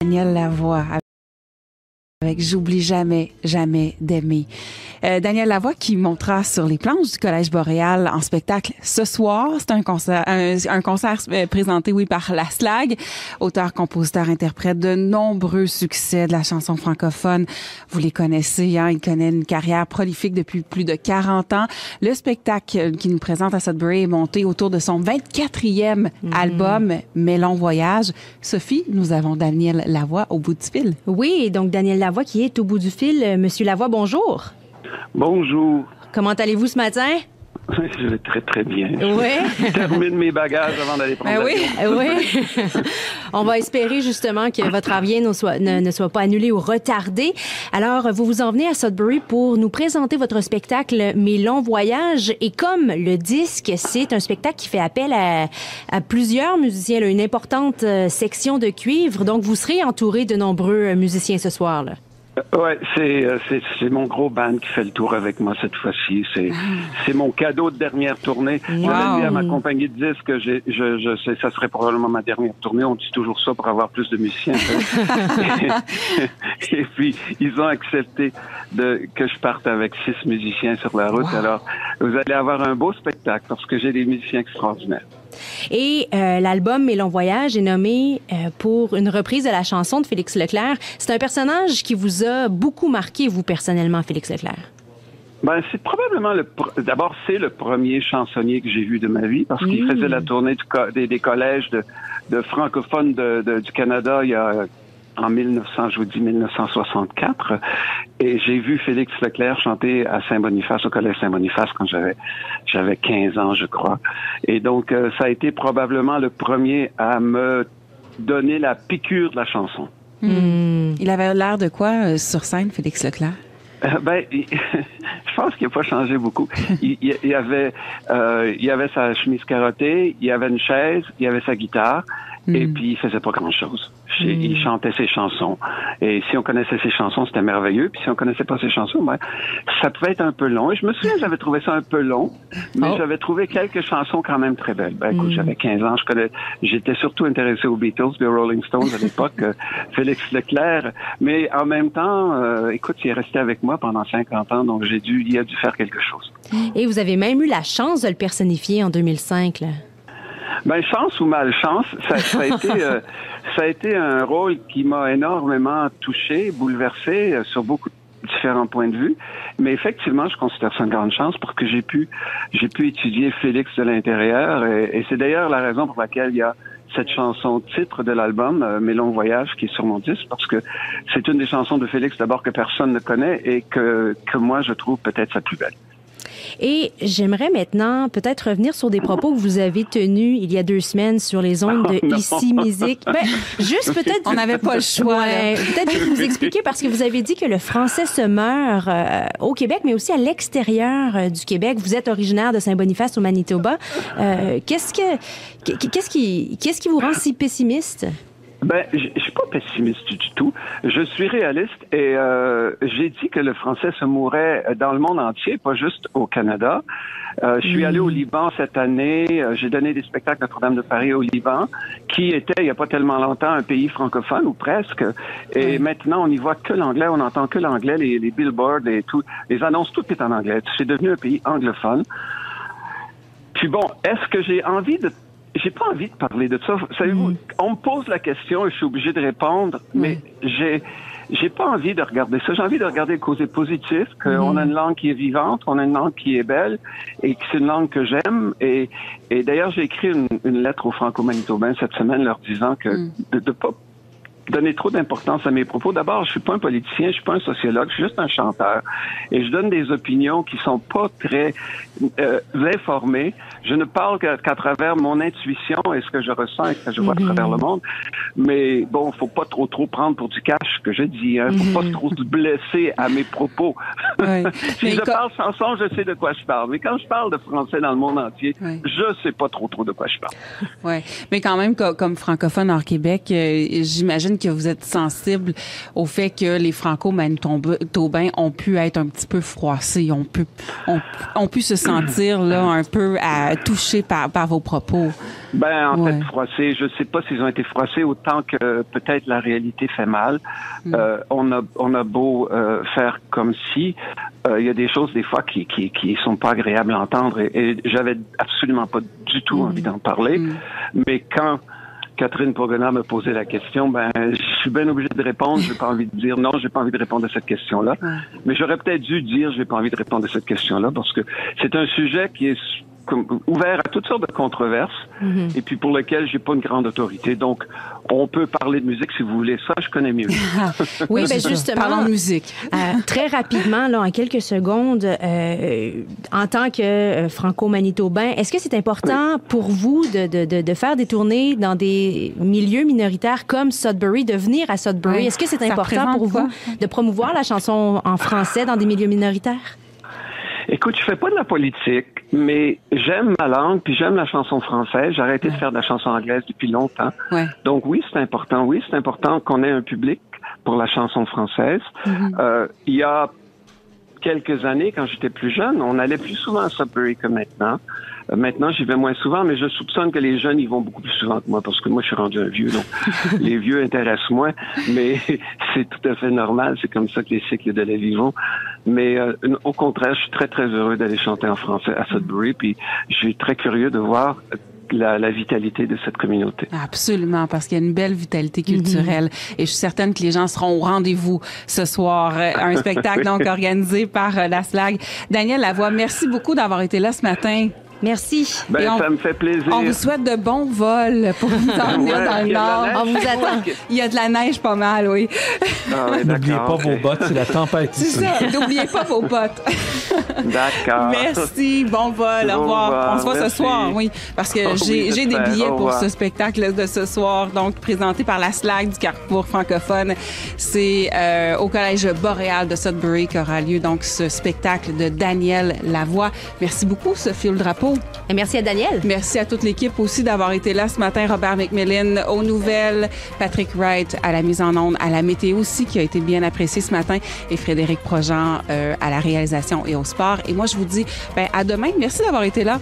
Daniel Lavoie avec J'oublie jamais, jamais d'aimer. Daniel Lavoie qui montera sur les planches du Collège Boréal en spectacle ce soir. C'est un concert présenté, par la SLAG, auteur, compositeur, interprète de nombreux succès de la chanson francophone. Vous les connaissez, il connaît une carrière prolifique depuis plus de 40 ans. Le spectacle qu'il nous présente à Sudbury est monté autour de son 24e album, Mais long voyage. Sophie, nous avons Daniel Lavoie au bout du fil. Oui, donc Daniel Lavoie qui est au bout du fil. Monsieur Lavoie, bonjour. Bonjour. Comment allez-vous ce matin? Je vais très, très bien. Oui. Je termine mes bagages avant d'aller prendre l'avion. Oui. On va espérer justement que votre avion ne soit pas annulé ou retardé. Alors, vous vous en venez à Sudbury pour nous présenter votre spectacle Mes longs voyages. Et comme le disque, c'est un spectacle qui fait appel à plusieurs musiciens, là, une importante section de cuivre. Donc, vous serez entouré de nombreux musiciens ce soir, là. Ouais, c'est mon gros band qui fait le tour avec moi cette fois-ci. C'est mon cadeau de dernière tournée. Wow. Je l'ai dit à ma compagnie de disques que je sais, ça serait probablement ma dernière tournée. On dit toujours ça pour avoir plus de musiciens. Et puis, ils ont accepté que je parte avec 6 musiciens sur la route. Wow. Alors, vous allez avoir un beau spectacle parce que j'ai des musiciens extraordinaires. Et l'album Mes longs voyages est nommé pour une reprise de la chanson de Félix Leclerc. C'est un personnage qui vous a beaucoup marqué, vous, personnellement, Félix Leclerc. Ben, c'est probablement d'abord, c'est le premier chansonnier que j'ai vu de ma vie parce qu'il faisait la tournée des collèges de francophones du Canada il y a en 1964. Et j'ai vu Félix Leclerc chanter à Saint-Boniface, au Collège Saint-Boniface, quand j'avais 15 ans, je crois. Et donc, ça a été probablement le premier à me donner la piqûre de la chanson. Il avait l'air de quoi sur scène, Félix Leclerc? Je pense qu'il n'a pas changé beaucoup. Il avait sa chemise carottée, il y avait une chaise, il y avait sa guitare, et puis il faisait pas grand-chose. Il chantait ses chansons. Et si on connaissait ses chansons, c'était merveilleux. Puis si on connaissait pas ses chansons, ça pouvait être un peu long. Et je me souviens, j'avais trouvé ça un peu long, mais j'avais trouvé quelques chansons quand même très belles. Écoute, j'avais 15 ans, j'étais surtout intéressé aux Beatles, aux Rolling Stones à l'époque, Félix Leclerc. Mais en même temps, écoute, il est resté avec moi pendant 50 ans, donc il a dû faire quelque chose. Et vous avez même eu la chance de le personnifier en 2005, là. Chance ou malchance, ça a été un rôle qui m'a énormément touché, bouleversé sur beaucoup de différents points de vue. Mais effectivement, je considère ça une grande chance parce que j'ai pu étudier Félix de l'intérieur et c'est d'ailleurs la raison pour laquelle il y a cette chanson titre de l'album, Mes longs voyages, qui est sur mon disque, parce que c'est une des chansons de Félix d'abord que personne ne connaît et que moi je trouve peut-être sa plus belle. Et j'aimerais maintenant peut-être revenir sur des propos que vous avez tenus il y a 2 semaines sur les ondes de Ici Musique. Juste peut-être... On n'avait pas le choix. Peut-être vous expliquer parce que vous avez dit que le français se meurt au Québec, mais aussi à l'extérieur du Québec. Vous êtes originaire de Saint-Boniface au Manitoba. Qu'est-ce qui vous rend si pessimiste? Je suis pas pessimiste du tout. Je suis réaliste et j'ai dit que le français se mourait dans le monde entier, pas juste au Canada. Je suis allé au Liban cette année. J'ai donné des spectacles à Notre-Dame de Paris au Liban, qui était, il y a pas tellement longtemps, un pays francophone ou presque. Et maintenant, on n'y voit que l'anglais, on n'entend que l'anglais, les billboards, les annonces, tout est en anglais. C'est devenu un pays anglophone. Puis bon, est-ce que j'ai pas envie de parler de ça. Savez-vous, on me pose la question et je suis obligé de répondre, mais j'ai pas envie de regarder ça. J'ai envie de regarder le côté positif, qu'on a une langue qui est vivante, on a une langue qui est belle et que c'est une langue que j'aime. Et d'ailleurs, j'ai écrit une lettre aux Franco-Manitobains cette semaine leur disant que de pas donner trop d'importance à mes propos. D'abord, je suis pas un politicien, je suis pas un sociologue, je suis juste un chanteur. Et je donne des opinions qui sont pas très informées. Je ne parle qu'à travers mon intuition et ce que je ressens et ce que je vois à travers le monde. Mais bon, faut pas trop prendre pour du cash ce que je dis. Faut pas trop se blesser à mes propos. Si je parle chanson, je sais de quoi je parle. Mais quand je parle de français dans le monde entier, je sais pas trop de quoi je parle. Ouais. Mais quand même, comme francophone hors Québec, j'imagine j'imagine que vous êtes sensible au fait que les Franco-Manitobains ont pu être un petit peu froissés, ont pu se sentir là un peu touchés par vos propos. Ben, en fait, froissés, je sais pas s'ils ont été froissés autant que peut-être la réalité fait mal. On a beau faire comme si, il y a des choses des fois qui sont pas agréables à entendre et j'avais absolument pas du tout envie d'en parler. Mais quand Catherine Pogona me posait la question, ben, je suis bien obligé de répondre. J'ai pas envie de dire non, j'ai pas envie de répondre à cette question-là. Mais j'aurais peut-être dû dire j'ai pas envie de répondre à cette question-là parce que c'est un sujet qui est ouvert à toutes sortes de controverses et puis pour lequel j'ai pas une grande autorité. Donc, on peut parler de musique si vous voulez. Ça, je connais mieux. Oui, ben justement. Parlons de musique. Très rapidement, là, en quelques secondes, en tant que franco-manitobain, est-ce que c'est important pour vous de faire des tournées dans des milieux minoritaires comme Sudbury, de venir à Sudbury? Est-ce que c'est important pour vous de promouvoir la chanson en français dans des milieux minoritaires? Écoute, je fais pas de la politique, mais j'aime ma langue, puis j'aime la chanson française. J'ai arrêté de faire de la chanson anglaise depuis longtemps. Donc oui, c'est important. Oui, c'est important qu'on ait un public pour la chanson française. Il y a quelques années, quand j'étais plus jeune, on allait plus souvent à Sudbury que maintenant. Maintenant, j'y vais moins souvent, mais je soupçonne que les jeunes y vont beaucoup plus souvent que moi, parce que moi, je suis rendu un vieux, donc les vieux intéressent moins, mais c'est tout à fait normal, c'est comme ça que les cycles de la vie vont. Mais au contraire, je suis très, très heureux d'aller chanter en français à Sudbury, puis je suis très curieux de voir la vitalité de cette communauté. Absolument, parce qu'il y a une belle vitalité culturelle. Et je suis certaine que les gens seront au rendez-vous ce soir. Un spectacle donc organisé par la SLAG. Daniel Lavoie, merci beaucoup d'avoir été là ce matin. Merci. Ben, ça me fait plaisir. On vous souhaite de bons vols pour vous emmener dans le Nord. On vous attend. Il y a de la neige pas mal, oui. N'oubliez pas vos bottes, c'est la tempête. C'est ça, n'oubliez pas vos bottes. D'accord. Merci, bon vol, au revoir. On se voit ce soir, oui, parce que j'ai des billets pour ce spectacle de ce soir, donc présenté par la SLAG du Carrefour francophone. C'est au Collège Boréal de Sudbury qu'aura lieu donc ce spectacle de Daniel Lavoie. Merci beaucoup, Sophie Drapeau. Et merci à Daniel. Merci à toute l'équipe aussi d'avoir été là ce matin. Robert McMillan aux nouvelles, Patrick Wright à la mise en onde, à la météo aussi qui a été bien apprécié ce matin et Frédéric Projean à la réalisation et au sport. Et moi, je vous dis à demain. Merci d'avoir été là.